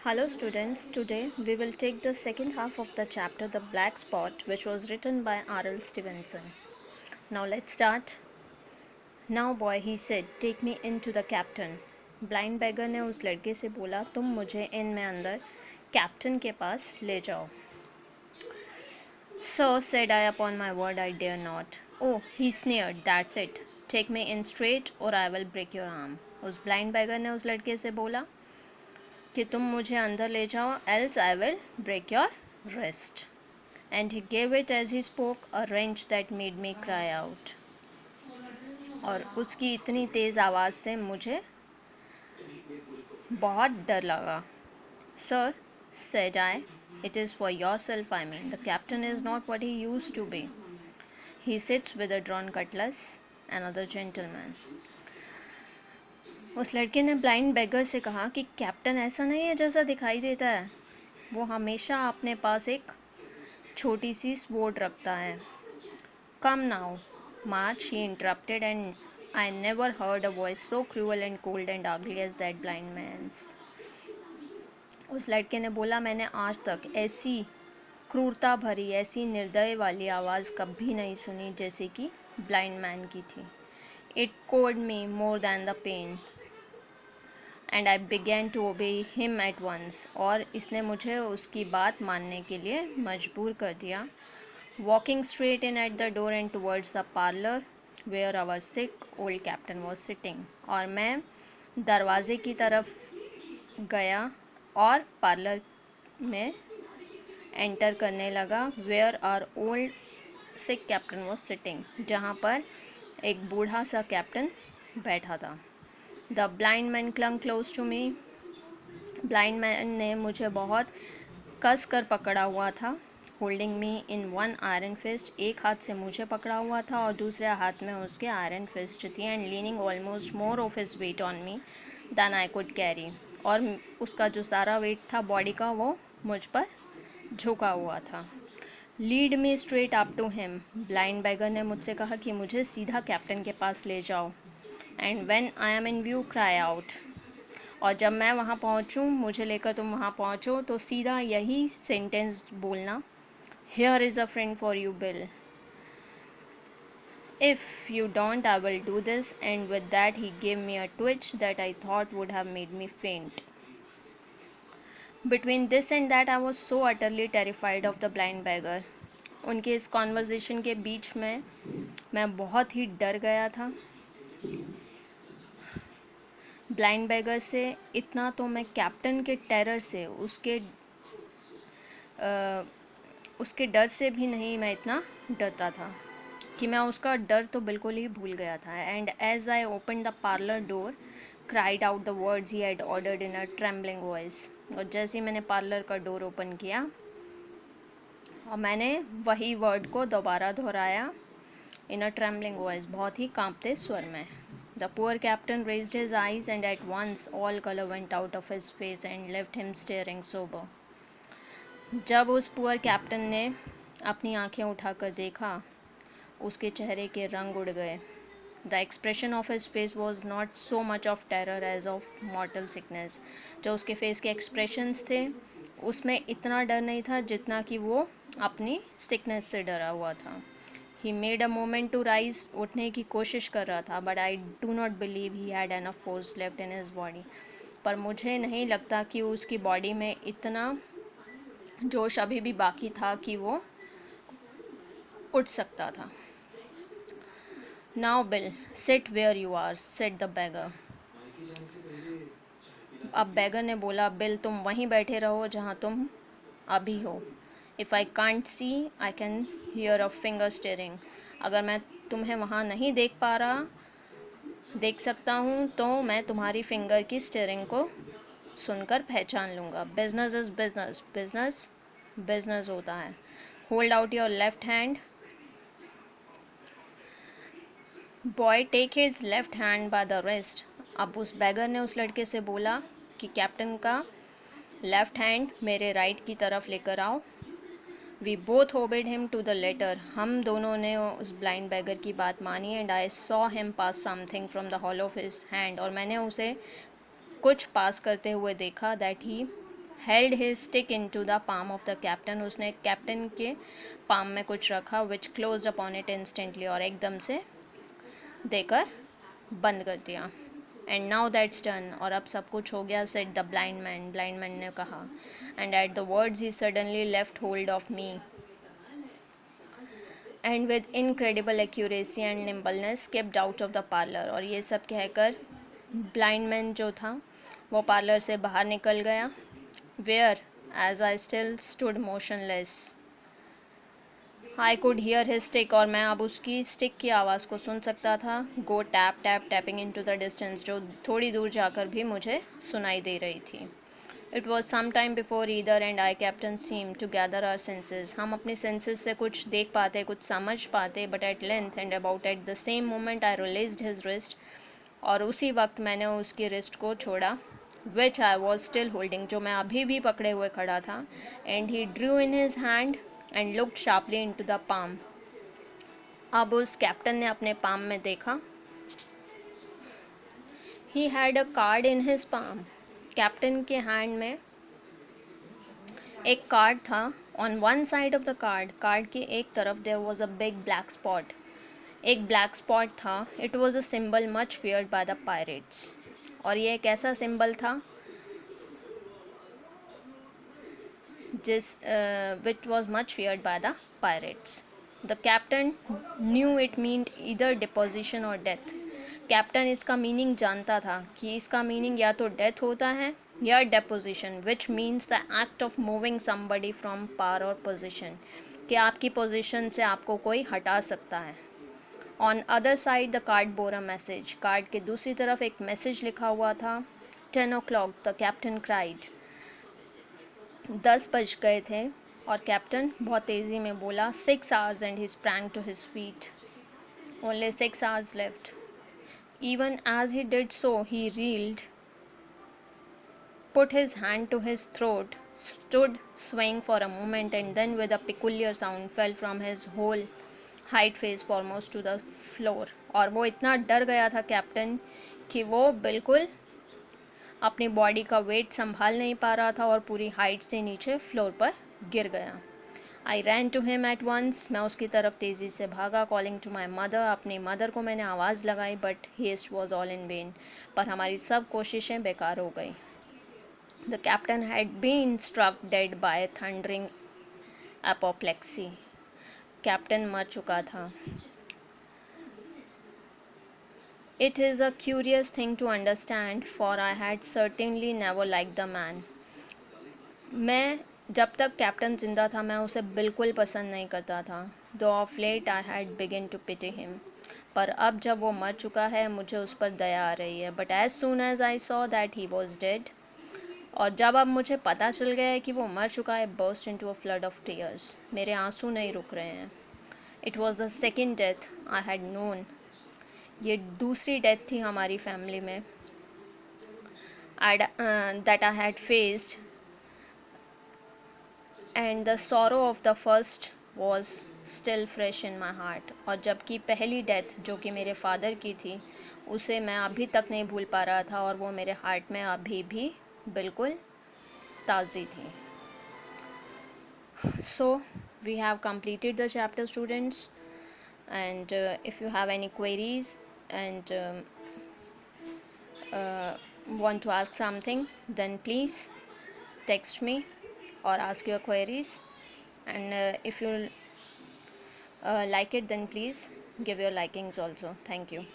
Hello students, today we will take the second half of the chapter The Black Spot, which was written by R.L. Stevenson. Now let's start. Now boy, he said, take me into the captain. Blind beggar ने उस लड़के से बोला, तुम मुझे इन में अंदर captain के पास ले जाओ. Sir, said I, upon my word I dare not. Oh, he sneered, that's it. Take me in straight or I will break your arm. उस ब्लाइंड बैगर ने उस लड़के से बोला कि तुम मुझे अंदर ले जाओ, else I will break your wrist. And he gave it as he spoke a wrench that made me cry out. और उसकी इतनी तेज़ आवाज़ से मुझे बहुत डर लगा. Sir, said I, it is for yourself I mean. The captain is not what he used to be. He sits with a drawn cutlass, another gentleman. उस लड़के ने ब्लाइंड बेगर से कहा कि कैप्टन ऐसा नहीं है जैसा दिखाई देता है. वो हमेशा अपने पास एक छोटी सी स्वॉर्ड रखता है. Come now March, he interrupted, and I never heard a voice so cruel and cold and ugly as that blind man's. उस लड़के ने बोला, मैंने आज तक ऐसी क्रूरता भरी, ऐसी निर्दय वाली आवाज़ कभी नहीं सुनी जैसे कि ब्लाइंड मैन की थी. It cowed me more than the pain. And I began to obey him at once. और इसने मुझे उसकी बात मानने के लिए मजबूर कर दिया. Walking straight in at the door and towards the parlour where our sick old captain was sitting. और मैं दरवाज़े की तरफ गया और पार्लर में एंटर करने लगा. Where our old sick captain was sitting, जहाँ पर एक बूढ़ा सा कैप्टन बैठा था. The blind man clung close to me. Blind man ने मुझे बहुत कस कर पकड़ा हुआ था. Holding me in one iron fist, एक हाथ से मुझे पकड़ा हुआ था और दूसरे हाथ में उसके आयरन फिस्ट थी. And leaning almost more of his weight on me than I could carry, और उसका जो सारा वेट था बॉडी का वो मुझ पर झुका हुआ था. Lead me straight up to him. Blind beggar ने मुझसे कहा कि मुझे सीधा कैप्टन के पास ले जाओ. And when I am in view cry out, और जब मैं वहाँ पहुँचूँ, मुझे लेकर तुम वहाँ पहुँचो तो सीधा यही सेंटेंस बोलना, here is a friend for you Bill. If you don't I will do this. And with that he gave me a twitch that I thought would have made me faint. Between this and that I was so utterly terrified of the blind beggar. उनके इस conversation के बीच में मैं बहुत ही डर गया था. Blind bagger से इतना तो मैं कैप्टन के टेरर से, उसके डर से भी नहीं मैं इतना डरता था कि मैं उसका डर तो बिल्कुल ही भूल गया था. And as I open the parlour door cried out the words he had ordered in a trembling voice. और जैसे ही मैंने पार्लर का डोर ओपन किया और मैंने वही वर्ड को दोबारा दोहराया इन अ ट्रेम्बलिंग वॉइस, बहुत ही कांपते स्वर में. The poor captain raised his eyes and at once all color went out of his face and left him staring sober. जब उस पुअर कैप्टन ने अपनी आंखें उठाकर देखा, उसके चेहरे के रंग उड़ गए. The expression of his face was not so much of terror as of mortal sickness. जो उसके फेस के एक्सप्रेशंस थे उसमें इतना डर नहीं था जितना कि वो अपनी सिकनेस से डरा हुआ था. He made a moment to rise, उठने की कोशिश कर रहा था, but I do not believe he had enough force left in his body. पर मुझे नहीं लगता कि उसकी बॉडी में इतना जोश अभी भी बाकी था कि वो उठ सकता था. Now Bill, sit where you are, said the beggar. अब बैगर ने बोला, बिल तुम वहीं बैठे रहो जहाँ तुम अभी हो. If I can't see, I can hear a finger stirring. अगर मैं तुम्हें वहाँ नहीं देख सकता हूँ तो मैं तुम्हारी फिंगर की स्टीयरिंग को सुनकर पहचान लूँगा. Business is business, business business होता है. Hold out your left hand. Boy take his left hand by the wrist. अब उस बैगर ने उस लड़के से बोला कि कैप्टन का लेफ्ट हैंड मेरे राइट की तरफ लेकर आओ. We both obeyed him to the letter. हम दोनों ने उस ब्लाइंड बैगर की बात मानी. And I saw him pass something from the hollow of his hand. और मैंने उसे कुछ पास करते हुए देखा. That he held his stick in to the palm of the captain, उसने कैप्टन के पाम में कुछ रखा, which close upon it instantly, और एकदम से देकर बंद कर दिया। एंड नाउ दैट्स डन, और अब सब कुछ हो गया, सेड द ब्लाइंड मैन ने कहा। And at the words he suddenly left hold of me and with incredible accuracy and निम्बलनेस capped out of the parlour, और ये सब कहकर ब्लाइंड मैन जो था वो पार्लर से बाहर निकल गया। Where as I still stood motionless I could hear his stick, और मैं अब उसकी स्टिक की आवाज़ को सुन सकता था। Go tap tap tapping in to the distance, जो थोड़ी दूर जाकर भी मुझे सुनाई दे रही थी। It was some time before either and I captain seem to gather our senses, हम अपने सेंसेस से कुछ देख पाते, कुछ समझ पाते, but at length and about at the same moment I released his wrist, और उसी वक्त मैंने उसकी रिस्ट को छोड़ा, which I was still holding, जो मैं अभी भी पकड़े हुए खड़ा था। And he drew in his hand and looked sharply in to the palm, अब उस कैप्टन ने अपने पाम में देखा। He had a card in his palm, captain के हैंड में एक कार्ड था। On one side of the card, card की एक तरफ there was a big black spot, एक ब्लैक स्पॉट था। It was a symbol much feared by the pirates, और ये एक ऐसा सिंबल था which was much feared by the pirates. The captain knew it meant either deposition or death. Captain इसका meaning जानता था कि इसका मीनिंग या तो डेथ होता है या deposition, which means the act of moving somebody from power और पोजिशन, कि आपकी पोजिशन से आपको कोई हटा सकता है। On other side the card bore a message, card के दूसरी तरफ एक मैसेज लिखा हुआ था। 10 o'clock द कैप्टन क्राइड, 10 बज गए थे और कैप्टन बहुत तेज़ी में बोला। 6 hours and he sprang to his feet. Only 6 hours left. Even as he did so, he reeled, put his hand to his throat, stood swaying for a moment, and then with a peculiar sound fell from his whole height face foremost to the floor. और वो इतना डर गया था captain कि वो बिल्कुल अपनी बॉडी का वेट संभाल नहीं पा रहा था और पूरी हाइट से नीचे फ्लोर पर गिर गया। I ran to him at once, मैं उसकी तरफ तेज़ी से भागा। कॉलिंग टू माई मदर, अपनी मदर को मैंने आवाज़ लगाई, but haste was all in vain, पर हमारी सब कोशिशें बेकार हो गई। The captain had been struck dead by thundering apoplexy, captain मर चुका था। It is a curious thing to understand, for I had certainly never liked the man. मैं जब तक कैप्टन जिंदा था मैं उसे बिल्कुल पसंद नहीं करता था। Though of late I had begun to pity him. पर अब जब वो मर चुका है मुझे उस पर दया आ रही है। But as soon as I saw that he was dead, और जब अब मुझे पता चल गया है कि वो मर चुका है, burst into a flood of tears. मेरे आंसू नहीं रुक रहे हैं। It was the second death I had known. ये दूसरी डेथ थी हमारी फैमिली में that I had faced, and the sorrow of the first was still fresh in my heart, और जबकि पहली डेथ जो कि मेरे फादर की थी उसे मैं अभी तक नहीं भूल पा रहा था, और वो मेरे हार्ट में अभी भी बिल्कुल ताज़ी थी। So we have completed the chapter, students, and if you have any queries and want to ask something, then please text me or ask your queries, and if you like it, then please give your likings also. Thank you.